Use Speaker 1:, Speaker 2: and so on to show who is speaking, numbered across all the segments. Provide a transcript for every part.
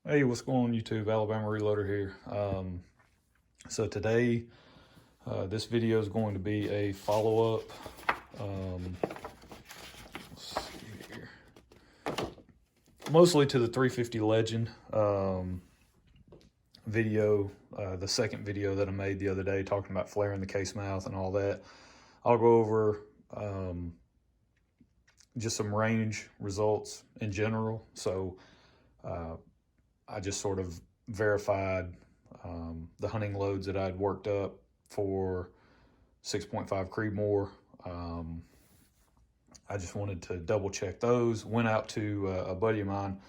Speaker 1: Hey, what's going on YouTube? Alabama Reloader here. So today, this video is going to be a follow-up. Let's see here. Mostly to the 350 Legend video, the second video that I made the other day talking about flaring the case mouth and all that. I'll go over just some range results in general. So I just sort of verified the hunting loads that I'd worked up for 6.5 Creedmoor. I just wanted to double check those. Went out to a buddy of mine,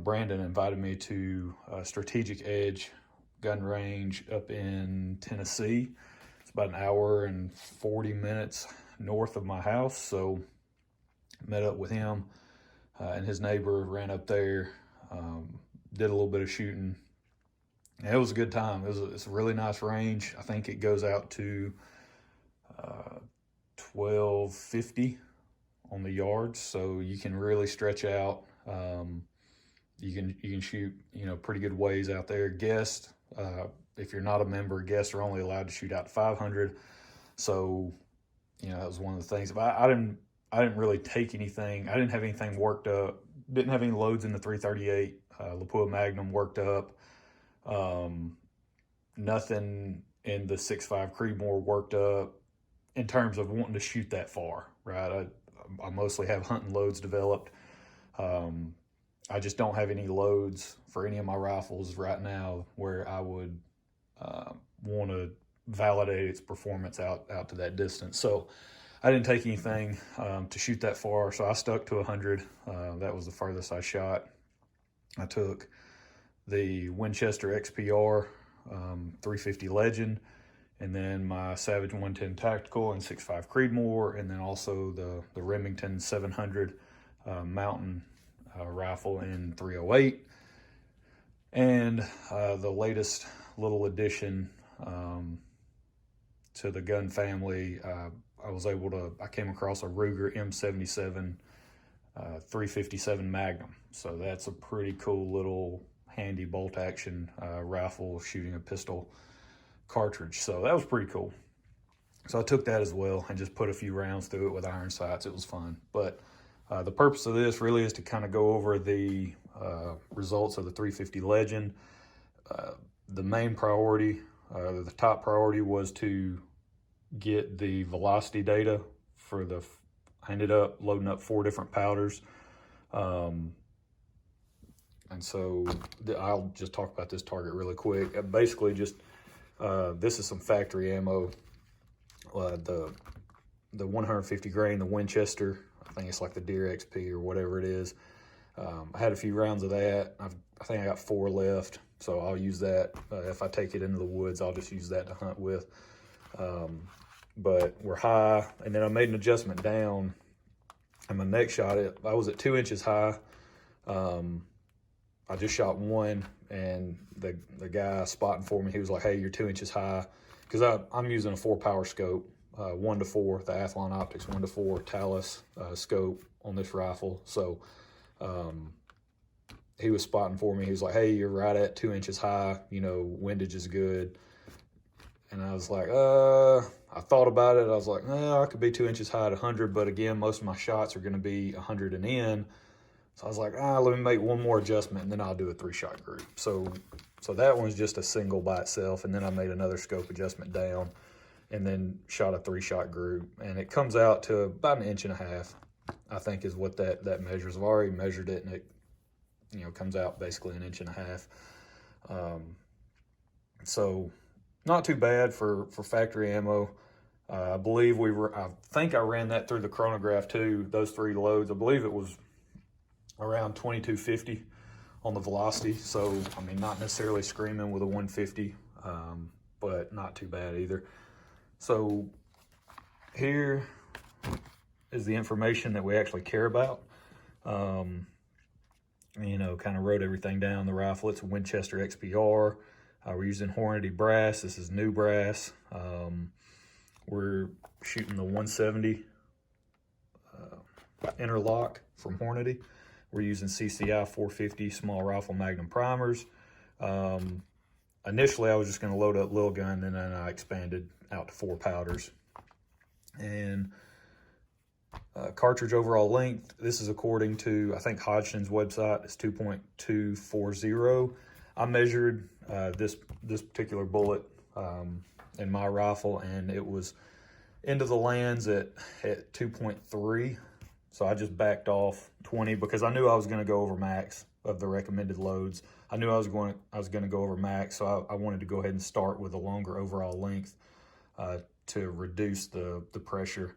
Speaker 1: Brandon, invited me to Strategic Edge gun range up in Tennessee. It's about an hour and 40 minutes north of my house. So met up with him and his neighbor, ran up there. Did a little bit of shooting. And it was a good time. It's a really nice range. I think it goes out to 1250 on the yards, so you can really stretch out. You can shoot, pretty good ways out there. Guests, if you're not a member, guests are only allowed to shoot out to 500. So, that was one of the things. But I didn't really take anything. I didn't have anything worked up. Didn't have any loads in the 338. Lapua Magnum worked up. Nothing in the 6.5 Creedmoor worked up in terms of wanting to shoot that far, right? I mostly have hunting loads developed. I just don't have any loads for any of my rifles right now where I would want to validate its performance out to that distance. So I didn't take anything to shoot that far, so I stuck to 100. That was the furthest I shot. I took the Winchester XPR 350 Legend, and then my Savage 110 Tactical and 6.5 Creedmoor, and then also the Remington 700 Mountain rifle in 308. And the latest little addition to the gun family, I came across a Ruger M77 357 Magnum. So that's a pretty cool little handy bolt action rifle shooting a pistol cartridge. So that was pretty cool. So I took that as well and just put a few rounds through it with iron sights. It was fun. But the purpose of this really is to kind of go over the results of the 350 Legend. The main priority, the top priority, was to get the velocity data for I ended up loading up 4 different powders. And so I'll just talk about this target really quick. Basically just, this is some factory ammo. The 150 grain, the Winchester, I think it's like the Deer XP or whatever it is. I had a few rounds of that. I think I got 4 left, so I'll use that. If I take it into the woods, I'll just use that to hunt with. But we're high, and then I made an adjustment down, and my next shot, I was at 2 inches high. I just shot one, and the guy spotting for me, he was like, "Hey, you're 2 inches high," because I'm using a 4-power scope, 1-4, the Athlon Optics 1-4 Talus scope on this rifle. So he was spotting for me. He was like, "Hey, you're right at 2 inches high. Windage is good." And I was like, I thought about it. I was like, I could be 2 inches high at 100, but again, most of my shots are going to be 100 and in. So I was like, let me make one more adjustment, and then I'll do a 3-shot group. So that one's just a single by itself, and then I made another scope adjustment down, and then shot a 3-shot group, and it comes out to about 1.5 inches, I think, is what that measures. I've already measured it, and it comes out basically 1.5 inches. So not too bad for factory ammo. I believe I think I ran that through the chronograph too, those 3 loads. I believe it was around 2250 on the velocity. So, not necessarily screaming with a 150, but not too bad either. So here is the information that we actually care about. Kind of wrote everything down. The rifle, it's a Winchester XPR. We're using Hornady brass. This is new brass. We're shooting the 170 interlock from Hornady. We're using CCI 450 small rifle magnum primers. Initially, I was just going to load up Lil Gun, and then I expanded out to 4 powders. And cartridge overall length, this is according to, I think, Hodgson's website. It's 2.240. I measured this particular bullet in my rifle, and it was into the lands at 2.3. So I just backed off 20 because I knew I was going to go over max of the recommended loads. I knew I was going to go over max, so I wanted to go ahead and start with a longer overall length to reduce the pressure.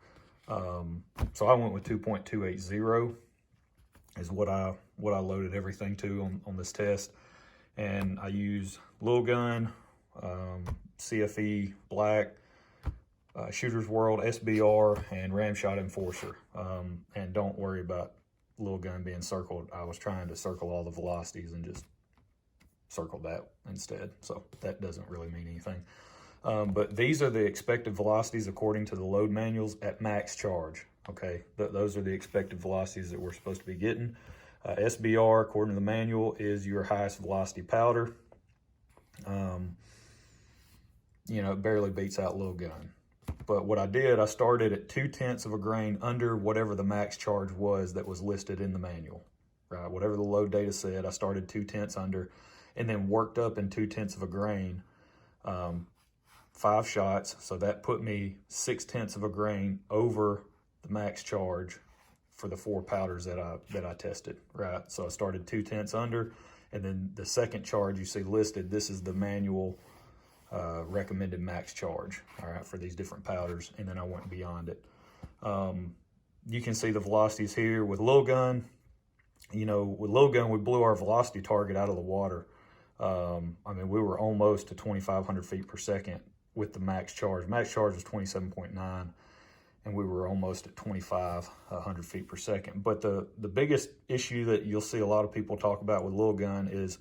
Speaker 1: So I went with 2.280 is what I loaded everything to on this test. And I used Lil Gun, CFE Black, Shooter's World, SBR, and Ramshot Enforcer. And don't worry about Lil Gun being circled. I was trying to circle all the velocities and just circled that instead. So that doesn't really mean anything. But these are the expected velocities according to the load manuals at max charge. Okay, those are the expected velocities that we're supposed to be getting. SBR, according to the manual, is your highest velocity powder. You know, it barely beats out Lil Gun. But what I did, I started at 0.2 of a grain under whatever the max charge was that was listed in the manual. Right, whatever the load data said, I started 0.2 under, and then worked up in 0.2 of a grain. 5 shots, so that put me 0.6 of a grain over the max charge for the 4 powders that I tested. Right, so I started 0.2 under, and then the second charge you see listed, this is the manual recommended max charge. All right, for these different powders, and then I went beyond it. You can see the velocities here with Lil Gun. You know, with Lil Gun, we blew our velocity target out of the water. I mean, we were almost to 2,500 feet per second with the max charge. Max charge was 27.9, and we were almost at 2,500 feet per second. But the biggest issue that you'll see a lot of people talk about with Lil Gun is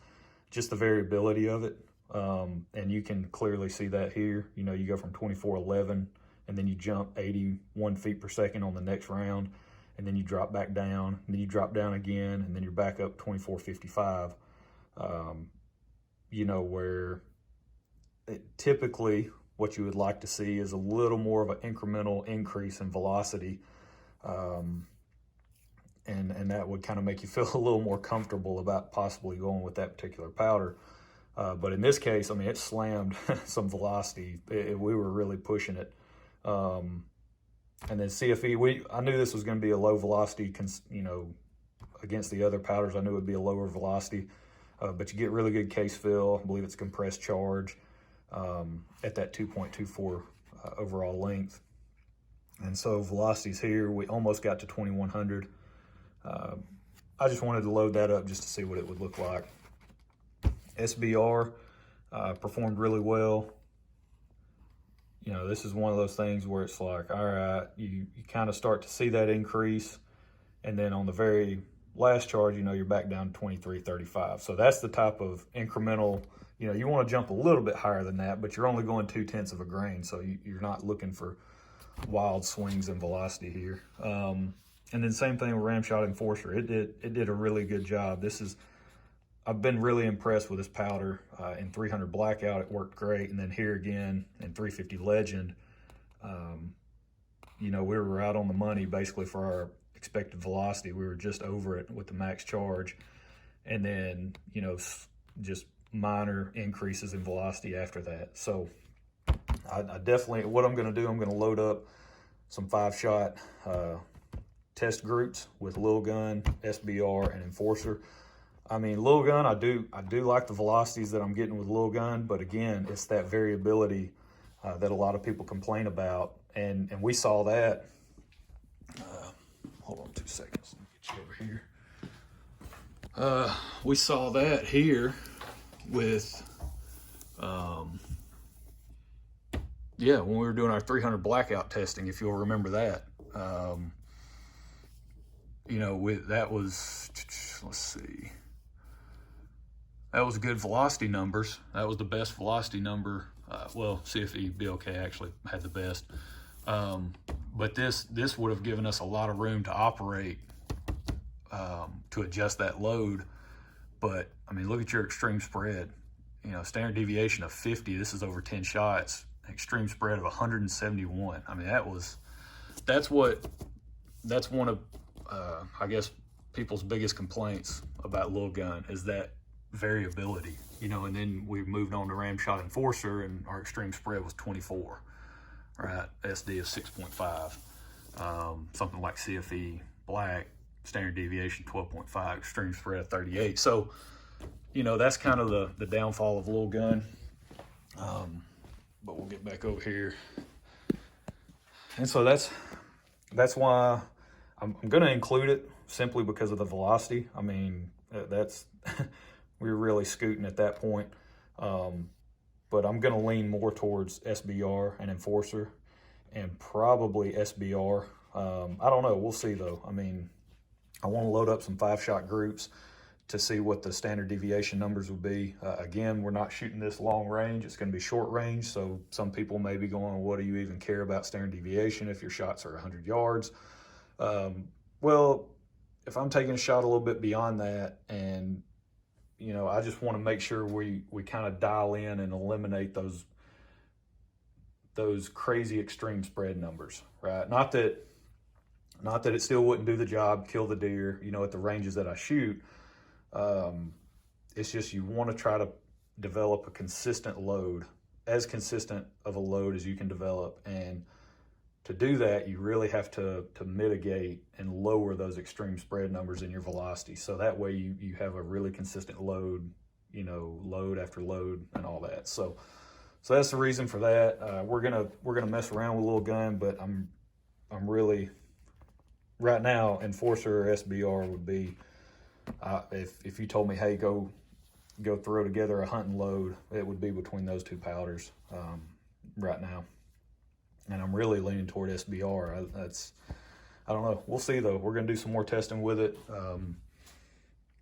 Speaker 1: just the variability of it. And you can clearly see that here. You know, you go from 2411, and then you jump 81 feet per second on the next round, and then you drop back down, and then you drop down again, and then you're back up 2455. You know, where typically what you would like to see is a little more of an incremental increase in velocity. And that would kind of make you feel a little more comfortable about possibly going with that particular powder. But in this case, I mean, it slammed some velocity. We were really pushing it. And then CFE, I knew this was going to be a low velocity, you know, against the other powders. I knew it would be a lower velocity, but you get really good case fill. I believe it's compressed charge at that 2.24 overall length. And so velocities here, we almost got to 2,100. I just wanted to load that up just to see what it would look like. SBR performed really well. You know, this is one of those things where it's like, all right, you kind of start to see that increase. And then on the very last charge, you know, you're back down to 2335. So that's the type of incremental, you know, you want to jump a little bit higher than that, but you're only going 0.2 of a grain. So you're not looking for wild swings in velocity here. And then same thing with Ramshot Enforcer. It did a really good job. I've been really impressed with this powder. In 300 Blackout, it worked great. And then here again in 350 Legend, you know, we were right on the money basically for our expected velocity. We were just over it with the max charge. And then, you know, just minor increases in velocity after that. So I definitely, what I'm going to do, I'm going to load up some 5-shot test groups with Lil Gun, SBR, and Enforcer. I mean, Lil Gun, I do like the velocities that I'm getting with Lil Gun, but again, it's that variability that a lot of people complain about, and we saw that. Hold on 2 seconds. Let me get you over here. We saw that here with, yeah, when we were doing our 300 Blackout testing, if you'll remember that. You know, that was, let's see. That was good velocity numbers. That was the best velocity number. Well, CFE BLK actually had the best. But this would have given us a lot of room to operate to adjust that load. But I mean, look at your extreme spread. You know, standard deviation of 50. This is over 10 shots. Extreme spread of 171. I mean, that's one of I guess people's biggest complaints about Lil Gun is that variability. You know, and then we moved on to Ramshot Enforcer, and our extreme spread was 24. Right, SD is 6.5. Something like CFE Black, standard deviation 12.5, extreme spread of 38. So, you know, that's kind of the downfall of Lil Gun. But we'll get back over here. And so that's why I'm going to include it, simply because of the velocity. I mean, that's we were really scooting at that point. But I'm going to lean more towards SBR and Enforcer, and probably SBR. I don't know. We'll see, though. I mean, I want to load up some 5-shot groups to see what the standard deviation numbers would be. Again, we're not shooting this long range. It's going to be short range. So some people may be going, what do you even care about standard deviation if your shots are 100 yards? Well, if I'm taking a shot a little bit beyond that, and you know, I just want to make sure we kind of dial in and eliminate those crazy extreme spread numbers, right? Not that it still wouldn't do the job, kill the deer, you know, at the ranges that I shoot. It's just you want to try to develop a consistent load, as consistent of a load as you can develop. And to do that, you really have to mitigate and lower those extreme spread numbers in your velocity. So that way you have a really consistent load, you know, load after load and all that. So that's the reason for that. We're gonna mess around with Lil Gun, but I'm really, right now, Enforcer or SBR would be, if you told me, hey, go throw together a hunting load, it would be between those two powders right now. And I'm really leaning toward SBR. I don't know. We'll see, though. We're going to do some more testing with it.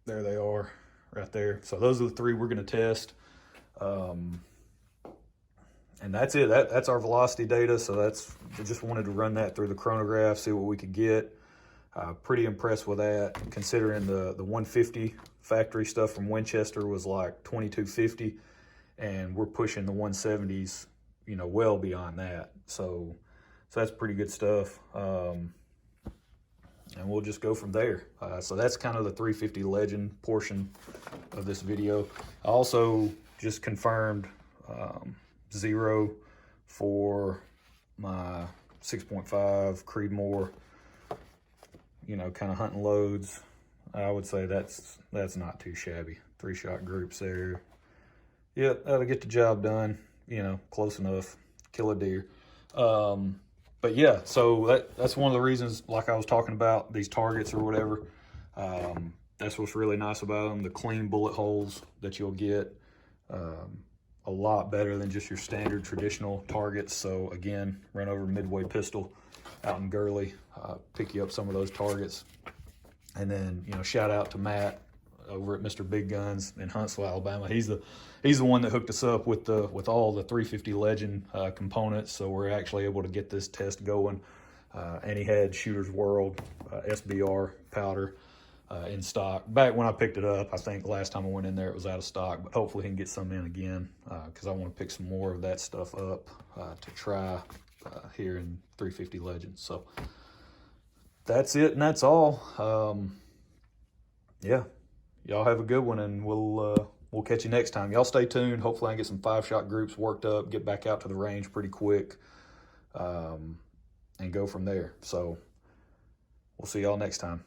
Speaker 1: There they are right there. So those are the 3 we're going to test. And that's it. That's our velocity data. So I just wanted to run that through the chronograph, see what we could get. Pretty impressed with that, considering the 150 factory stuff from Winchester was like 2250, and we're pushing the 170s, you know, well beyond that. So that's pretty good stuff. And we'll just go from there. So that's kind of the 350 Legend portion of this video. I also just confirmed 0 for my 6.5 Creedmoor, you know, kind of hunting loads. I would say that's not too shabby. 3-shot groups there. Yeah, that'll get the job done, you know, close enough, kill a deer. But yeah, so that's one of the reasons, like I was talking about, these targets or whatever. That's what's really nice about them, the clean bullet holes that you'll get. A lot better than just your standard traditional targets. So again, run over Midway pistol out in Gurley, pick you up some of those targets. And then, you know, shout out to Matt over at Mr. Big Guns in Huntsville, Alabama. He's the one that hooked us up with all the 350 Legend components. So we're actually able to get this test going. And he had Shooter's World SBR powder in stock. Back when I picked it up, I think last time I went in there it was out of stock, but hopefully he can get some in again, because I want to pick some more of that stuff up to try here in 350 Legends. So that's it, and that's all. Yeah, y'all have a good one, and we'll catch you next time. Y'all stay tuned. Hopefully I can get some 5-shot groups worked up, get back out to the range pretty quick, and go from there. So we'll see y'all next time.